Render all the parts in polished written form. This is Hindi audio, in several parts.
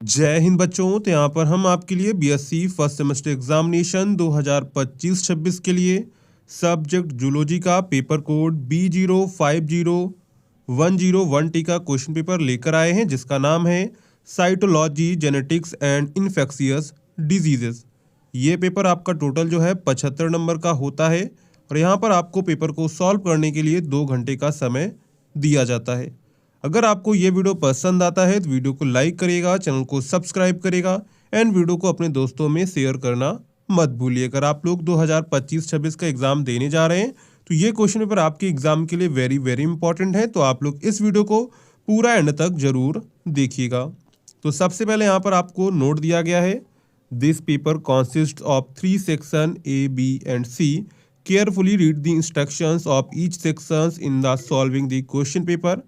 जय हिंद बच्चों। तो यहाँ पर हम आपके लिए बीएससी फर्स्ट सेमेस्टर एग्जामिनेशन 2025-26 के लिए सब्जेक्ट जूलॉजी का पेपर कोड B050101T का क्वेश्चन पेपर लेकर आए हैं, जिसका नाम है cytology genetics and infectious diseases. ये पेपर आपका टोटल जो है 75 नंबर का होता है और यहाँ पर आपको पेपर को सॉल्व करने के लिए 2 घंटे का समय दिया जाता है। अगर आपको ये वीडियो पसंद आता है तो वीडियो को लाइक करेगा, चैनल को सब्सक्राइब करेगा एंड वीडियो को अपने दोस्तों में शेयर करना मत भूलिए। अगर आप लोग 2025-26 का एग्जाम देने जा रहे हैं तो ये क्वेश्चन पेपर आपके एग्जाम के लिए वेरी वेरी इंपॉर्टेंट है, तो आप लोग इस वीडियो को पूरा एंड तक जरूर देखिएगा। तो सबसे पहले यहाँ पर आपको नोट दिया गया है, this paper consist of 3 section A, B and C। Carefully read the instructions of each sections in the solving the question paper.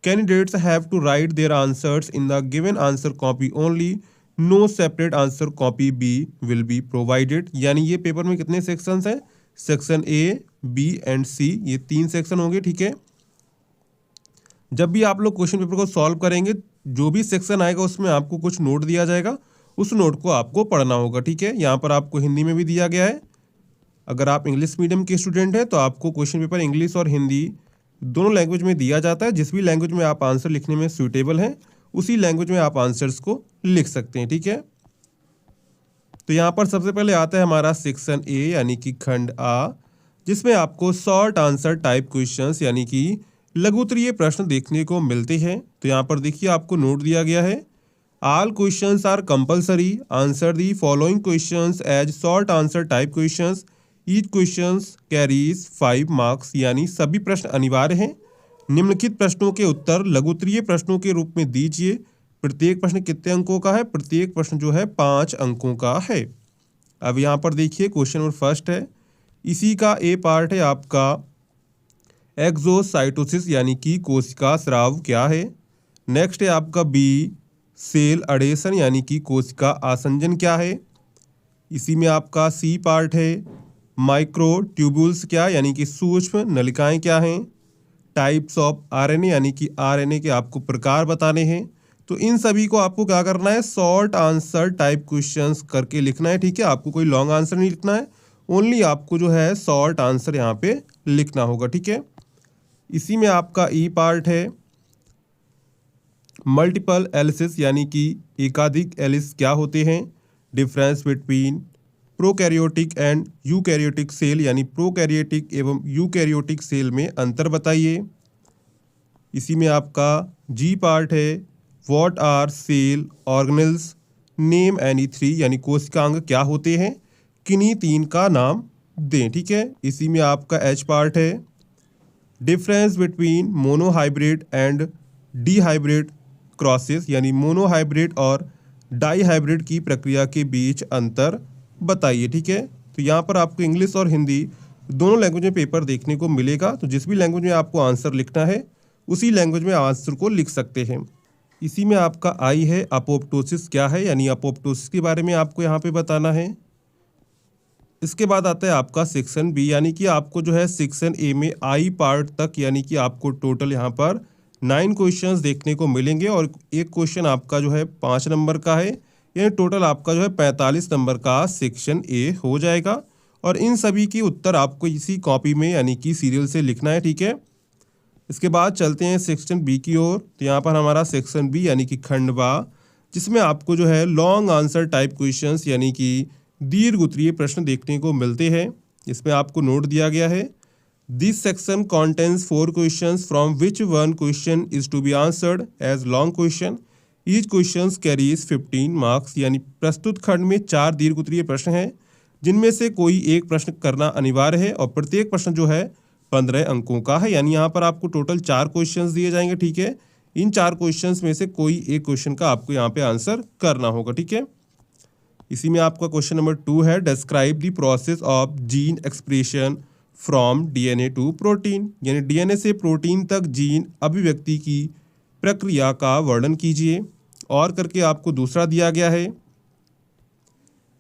Candidates have to write their answers in the given answer copy only. No separate answer copy B will be provided। यानी ये पेपर में कितने सेक्शंस हैं? Section A, B and C, ये 3 सेक्शन होंगे। ठीक है, जब भी आप लोग क्वेश्चन पेपर को सॉल्व करेंगे, जो भी सेक्शन आएगा उसमें आपको कुछ नोट दिया जाएगा, उस नोट को आपको पढ़ना होगा। ठीक है, यहाँ पर आपको हिंदी में भी दिया गया है। अगर आप इंग्लिश मीडियम के स्टूडेंट हैं तो आपको क्वेश्चन पेपर इंग्लिश और हिंदी दोनों लैंग्वेज में दिया जाता है। जिस भी लैंग्वेज में आप आंसर लिखने में सूटेबल हैं, उसी लैंग्वेज में आप आंसर्स को लिख सकते हैं। ठीक है, तो यहाँ पर सबसे पहले आता है हमारा सेक्शन ए यानी कि खंड आ, जिसमें आपको शॉर्ट आंसर टाइप क्वेश्चंस यानी कि लघुत्तरीय प्रश्न देखने को मिलते हैं। तो यहाँ पर देखिए आपको नोट दिया गया है, all questions are compulsory, answer the following questions as short answer type questions, each questions carries 5 marks. यानी सभी प्रश्न अनिवार्य हैं। निम्नलिखित प्रश्नों के उत्तर लघुत्तरीय प्रश्नों के रूप में दीजिए। प्रत्येक प्रश्न कितने अंकों का है? प्रत्येक प्रश्न जो है 5 अंकों का है। अब यहाँ पर देखिए क्वेश्चन नंबर फर्स्ट है, इसी का ए पार्ट है आपका एक्सोसाइटोसिस यानी कि कोशिका स्राव क्या है। नेक्स्ट है आपका बी सेल अडेशन यानी कि कोशिका आसंजन क्या है। इसी में आपका सी पार्ट है माइक्रो ट्यूब्यूल्स क्या यानी कि सूक्ष्म नलिकाएं क्या हैं। टाइप्स ऑफ आरएनए यानी कि आरएनए के आपको प्रकार बताने हैं। तो इन सभी को आपको क्या करना है? शॉर्ट आंसर टाइप क्वेश्चंस करके लिखना है। ठीक है, आपको कोई लॉन्ग आंसर नहीं लिखना है, ओनली आपको जो है शॉर्ट आंसर यहाँ पे लिखना होगा। ठीक है, इसी में आपका ई पार्ट है मल्टीपल एलिसिस यानी कि एकाधिक एलिस क्या होते हैं। Difference between prokaryotic and eukaryotic cell यानी प्रोकैरियोटिक एवं यूकैरियोटिक सेल में अंतर बताइए। इसी में आपका जी पार्ट है what are cell organelles, name any 3 यानी कोशिकांग क्या होते हैं, किन्हीं 3 का नाम दें। ठीक है, इसी में आपका एच पार्ट है difference between monohybrid and dihybrid crosses यानी मोनोहाइब्रिड और डाईहाइब्रिड की प्रक्रिया के बीच अंतर बताइए। ठीक है, तो यहाँ पर आपको इंग्लिश और हिंदी दोनों लैंग्वेज में पेपर देखने को मिलेगा। तो जिस भी लैंग्वेज में आपको आंसर लिखना है उसी लैंग्वेज में आंसर को लिख सकते हैं। इसी में आपका आई है अपोप्टोसिस क्या है यानी अपोप्टोसिस के बारे में आपको यहाँ पे बताना है। इसके बाद आता है आपका सेक्शन बी यानी कि आपको जो है सेक्शन ए में आई पार्ट तक यानी कि आपको टोटल यहाँ पर 9 क्वेश्चंस देखने को मिलेंगे और एक क्वेश्चन आपका जो है 5 नंबर का है, यानी टोटल आपका जो है 45 नंबर का सेक्शन ए हो जाएगा। और इन सभी की उत्तर आपको इसी कॉपी में यानी कि सीरियल से लिखना है। ठीक है, इसके बाद चलते हैं सेक्शन बी की ओर। तो यहाँ पर हमारा सेक्शन बी यानी कि खंड बा, जिसमें आपको जो है लॉन्ग आंसर टाइप क्वेश्चंस यानी कि दीर्घ उत्तरीय प्रश्न देखने को मिलते हैं। इसमें आपको नोट दिया गया है, this section contains 4 questions from which 1 question is to be answered as long question, each question carries 15 marks. यानी प्रस्तुत खंड में 4 दीर्घ उत्तरीय प्रश्न हैं, जिनमें से कोई एक प्रश्न करना अनिवार्य है और प्रत्येक प्रश्न जो है 15 अंकों का है। यानी यहाँ पर आपको टोटल 4 क्वेश्चंस दिए जाएंगे। ठीक है, इन 4 क्वेश्चंस में से कोई एक क्वेश्चन का आपको यहाँ पे आंसर करना होगा। ठीक है, इसी में आपका क्वेश्चन नंबर 2 है describe the process of gene expression from DNA to protein, यानी डीएनए से प्रोटीन तक जीन अभिव्यक्ति की प्रक्रिया का वर्णन कीजिए। और करके आपको दूसरा दिया गया है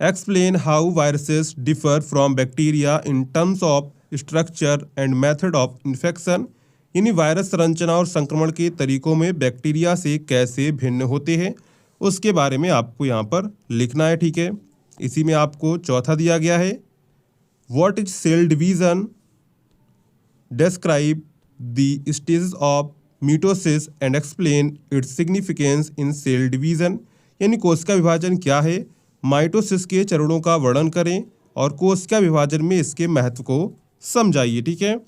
explain how viruses differ from bacteria in terms of structure and method of infection, यानी वायरस संरचना और संक्रमण के तरीकों में बैक्टीरिया से कैसे भिन्न होते हैं उसके बारे में आपको यहाँ पर लिखना है, ठीक है। इसी में आपको चौथा दिया गया है, what is cell division, describe the stages of mitosis and explain its significance in cell division, यानी कोशिका विभाजन क्या है, माइटोसिस के चरणों का वर्णन करें और कोशिका विभाजन में इसके महत्व को समझाइए, ठीक है।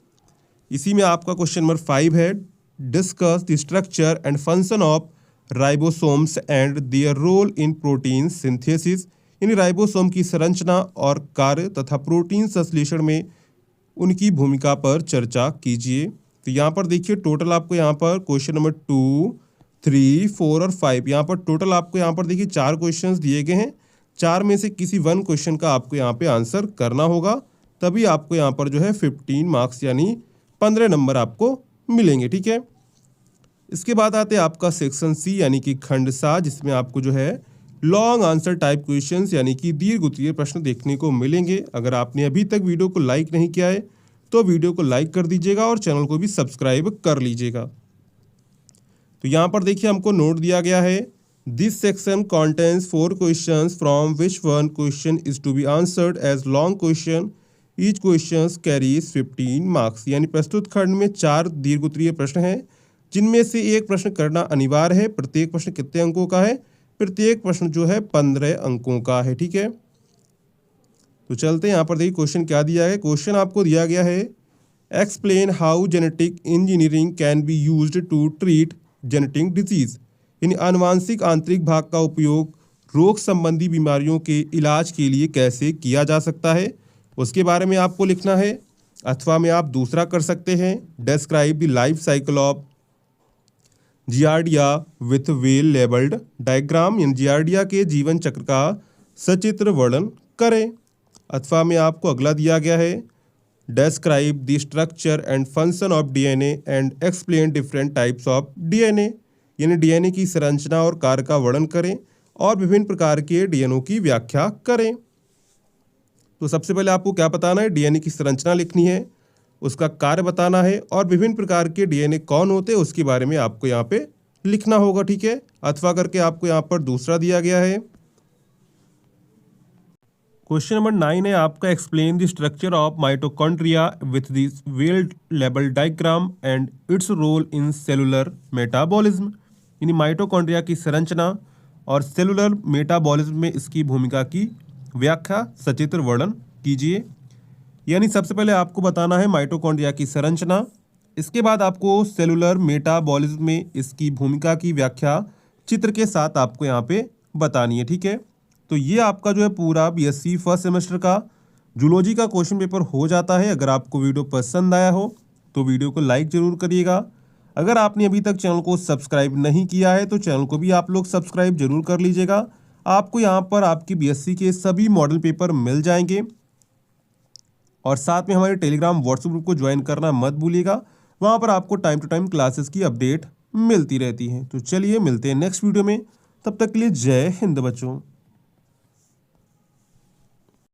इसी में आपका क्वेश्चन नंबर 5 है, discuss the structure and function of ribosomes and their role in protein synthesis, यानी राइबोसोम की संरचना और कार्य तथा प्रोटीन संश्लेषण में उनकी भूमिका पर चर्चा कीजिए। तो यहाँ पर देखिए टोटल आपको यहाँ पर क्वेश्चन नंबर 2, 3, 4 और 5, यहाँ पर टोटल आपको यहाँ पर देखिए 4 क्वेश्चंस दिए गए हैं। 4 में से किसी 1 क्वेश्चन का आपको यहाँ पे आंसर करना होगा, तभी आपको यहाँ पर जो है 15 मार्क्स यानी 15 नंबर आपको मिलेंगे, ठीक है। इसके बाद आते हैं आपका सेक्शन सी यानी कि खंड सा, जिसमें आपको जो है लॉन्ग आंसर टाइप क्वेश्चंस यानी कि दीर्घ उत्तरीय प्रश्न देखने को मिलेंगे। अगर आपने अभी तक वीडियो को लाइक नहीं किया है तो वीडियो को लाइक कर दीजिएगा और चैनल को भी सब्सक्राइब कर लीजिएगा। तो यहाँ पर देखिए हमको नोट दिया गया है, this section contains 4 questions from which one question is to be answered as long question. Each question carries 15 marks, यानी प्रस्तुत खंड में 4 दीर्घ उत्तरीय प्रश्न हैं जिनमें से एक प्रश्न करना अनिवार्य है। प्रत्येक प्रश्न कितने अंकों का है? प्रत्येक प्रश्न जो है 15 अंकों का है, ठीक है। तो चलते हैं यहाँ पर देखिए क्वेश्चन क्या दिया है। क्वेश्चन आपको दिया गया है, explain how genetic engineering can be used to treat genetic disease, यानी आनुवांशिक आंतरिक भाग का उपयोग रोग संबंधी बीमारियों के इलाज के लिए कैसे किया जा सकता है, उसके बारे में आपको लिखना है। अथवा में आप दूसरा कर सकते हैं, describe the life cycle of giardia with well labelled diagram, यानी जियार्डिया के जीवन चक्र का सचित्र वर्णन करें। अथवा में आपको अगला दिया गया है, describe the structure and function of DNA and explain different types of DNA, यानी डीएनए की संरचना और कार्य का वर्णन करें और विभिन्न प्रकार के डीएनए की व्याख्या करें। तो सबसे पहले आपको क्या बताना है, डीएनए की संरचना लिखनी है, उसका कार्य बताना है और विभिन्न प्रकार के डीएनए कौन होते हैं उसके बारे में आपको यहाँ पे लिखना होगा, ठीक है। अथवा करके आपको यहाँ पर दूसरा दिया गया है। क्वेश्चन नंबर 9 है आपका, explain the structure of mitochondria with this well label diagram and its role in cellular metabolism, यानी माइटोकॉन्ड्रिया की संरचना और सेलुलर मेटाबॉलिज्म में इसकी भूमिका की व्याख्या सचित्र वर्णन कीजिए। यानी सबसे पहले आपको बताना है माइटोकॉन्ड्रिया की संरचना, इसके बाद आपको सेलुलर मेटाबॉलिज्म में इसकी भूमिका की व्याख्या चित्र के साथ आपको यहाँ पे बतानी है, ठीक है। तो ये आपका जो है पूरा बीएससी फर्स्ट सेमेस्टर का जूलॉजी का क्वेश्चन पेपर हो जाता है। अगर आपको वीडियो पसंद आया हो तो वीडियो को लाइक ज़रूर करिएगा। अगर आपने अभी तक चैनल को सब्सक्राइब नहीं किया है तो चैनल को भी आप लोग सब्सक्राइब जरूर कर लीजिएगा। आपको यहाँ पर आपकी बीएससी के सभी मॉडल पेपर मिल जाएंगे और साथ में हमारे टेलीग्राम व्हाट्सएप ग्रुप को ज्वाइन करना मत भूलिएगा, वहाँ पर आपको टाइम टू टाइम क्लासेस की अपडेट मिलती रहती है। तो चलिए मिलते हैं नेक्स्ट वीडियो में, तब तक के लिए जय हिंद बच्चों।